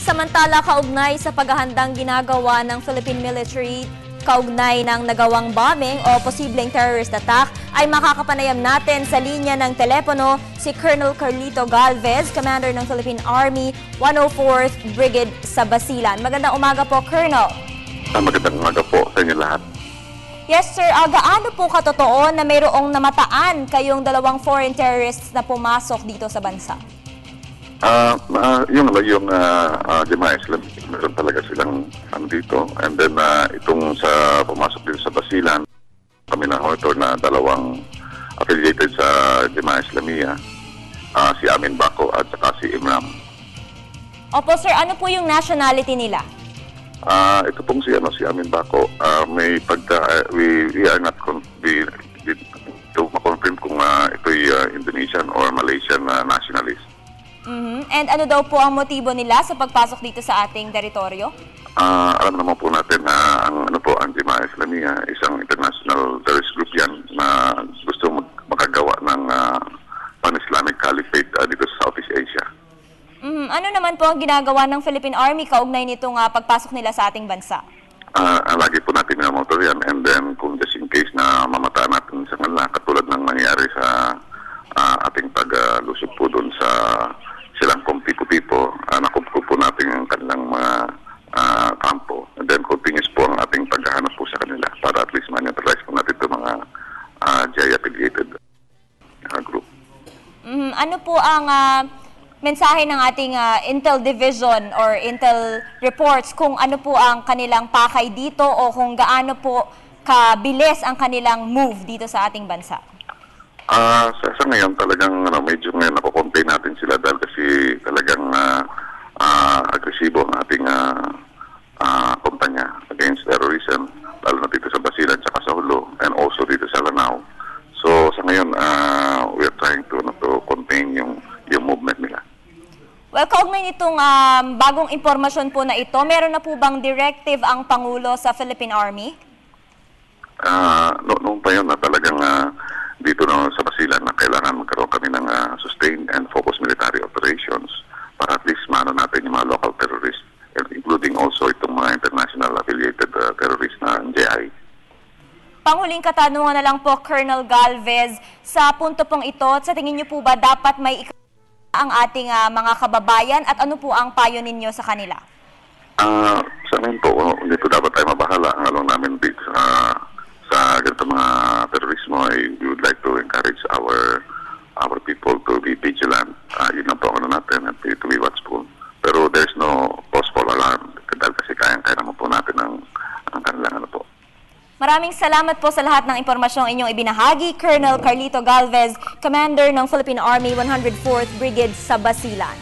Samantala, kaugnay sa paghahandang ginagawa ng Philippine military kaugnay ng nagawang bombing o posibleng terrorist attack, ay makakapanayam natin sa linya ng telepono si Colonel Carlito Galvez, Commander ng Philippine Army 104th Brigade sa Basilan. Magandang umaga po, Colonel. Magandang umaga po sa inyo lahat. Yes, sir. Gaano po katotoo na mayroong namataan kayong dalawang foreign terrorists na pumasok dito sa bansa? Yung Jemaah Islamic, meron talaga silang dito. And then itong sa pumasok dito sa Basilan, kami na-monitor na dalawang affiliated sa Jemaah Islamiyah, si Amin Bako at saka si Imram. Opo, sir. Ano po yung nationality nila? Ito pong si Amin Bako, may we are not to makonfirm kung ito'y Indonesian or Malaysian nationalist. And ano daw po ang motibo nila sa pagpasok dito sa ating teritoryo? Alam naman po natin na ang Jemaah Islamiyah, isang international terrorist group yan na gusto makagawa ng pan-Islamic caliphate dito sa Southeast Asia. Ano naman po ang ginagawa ng Philippine Army kaugnay nitong pagpasok nila sa ating bansa? Lagi po natin minamotor yan, and then kung just in case na mamataan natin sa kanila, katulad ng nangyari sa ating pag-lusog po doon sa silang Tipo-Tipo, nakupo po natin ang kanilang mga kampo, and then continuous po ang ating paghahanap po sa kanila para at least ma-neutralize po natin itong mga JI-affiliated group. Ano po ang mensahe ng ating Intel Division or Intel Reports kung ano po ang kanilang pakay dito o kung gaano po kabilis ang kanilang move dito sa ating bansa? Sa ngayon talagang medyo ngayon nakukontain natin sila dahil kasi talagang agresibo ang ating kumpanya against terrorism, lalo na dito sa Basilan at sa Hulo, and also dito sa Lanao. So sa ngayon we are trying to contain yung movement nila. Well, kaugnay nitong bagong impormasyon po na ito, meron na po bang directive ang Pangulo sa Philippine Army? Noong pa yun na talagang dito na sa Basilan na kailangan magkaroon kami ng sustained and focused military operations para at least maano natin yung mga local terrorists, including also itong mga international affiliated terrorists na JI. Panghuling katanungan na lang po, Colonel Galvez, sa punto pong ito, sa tingin niyo po ba dapat may ang ating mga kababayan at ano po ang payo ninyo sa kanila? Sa amin po, hindi po dapat tayo mabahala. Ang alam namin dito sa ganito mga terorismo ay we would like to encourage our people to be vigilant. Yun lang po ang natin at to be watchful. Pero there's no cause for alarm dahil kasi kayang-kaya naman po natin ang kanilang po. Maraming salamat po sa lahat ng impormasyong inyong ibinahagi, Colonel Carlito Galvez, Commander ng Philippine Army 104th Brigade sa Basilan.